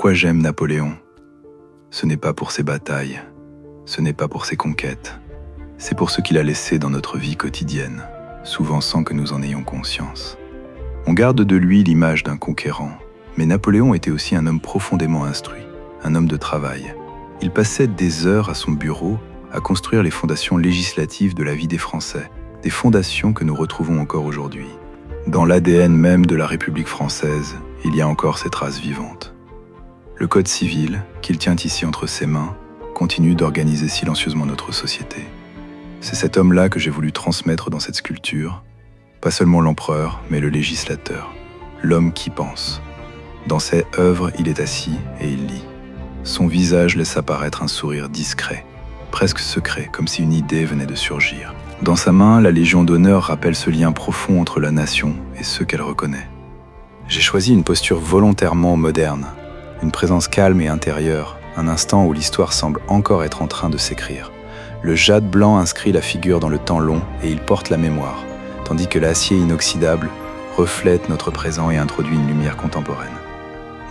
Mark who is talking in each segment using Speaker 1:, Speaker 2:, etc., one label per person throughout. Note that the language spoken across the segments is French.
Speaker 1: Pourquoi j'aime Napoléon? Ce n'est pas pour ses batailles, ce n'est pas pour ses conquêtes, c'est pour ce qu'il a laissé dans notre vie quotidienne, souvent sans que nous en ayons conscience. On garde de lui l'image d'un conquérant, mais Napoléon était aussi un homme profondément instruit, un homme de travail. Il passait des heures à son bureau à construire les fondations législatives de la vie des Français, des fondations que nous retrouvons encore aujourd'hui. Dans l'ADN même de la République française, il y a encore ces traces vivantes. Le Code civil, qu'il tient ici entre ses mains, continue d'organiser silencieusement notre société. C'est cet homme-là que j'ai voulu transmettre dans cette sculpture, pas seulement l'empereur, mais le législateur, l'homme qui pense. Dans ses œuvres, il est assis et il lit. Son visage laisse apparaître un sourire discret, presque secret, comme si une idée venait de surgir. Dans sa main, la Légion d'honneur rappelle ce lien profond entre la nation et ceux qu'elle reconnaît. J'ai choisi une posture volontairement moderne, une présence calme et intérieure, un instant où l'histoire semble encore être en train de s'écrire. Le jade blanc inscrit la figure dans le temps long et il porte la mémoire, tandis que l'acier inoxydable reflète notre présent et introduit une lumière contemporaine.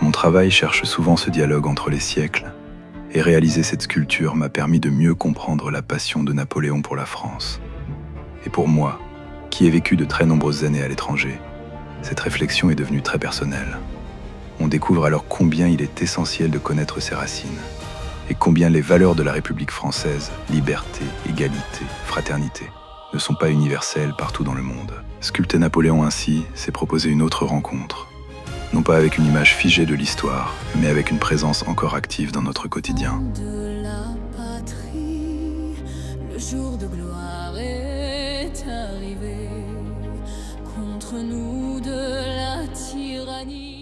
Speaker 1: Mon travail cherche souvent ce dialogue entre les siècles, et réaliser cette sculpture m'a permis de mieux comprendre la passion de Napoléon pour la France. Et pour moi, qui ai vécu de très nombreuses années à l'étranger, cette réflexion est devenue très personnelle. On découvre alors combien il est essentiel de connaître ses racines, et combien les valeurs de la République française, liberté, égalité, fraternité, ne sont pas universelles partout dans le monde. Sculpter Napoléon ainsi, c'est proposer une autre rencontre, non pas avec une image figée de l'histoire, mais avec une présence encore active dans notre quotidien.
Speaker 2: De la patrie, le jour de gloire est arrivé, contre nous de la tyrannie.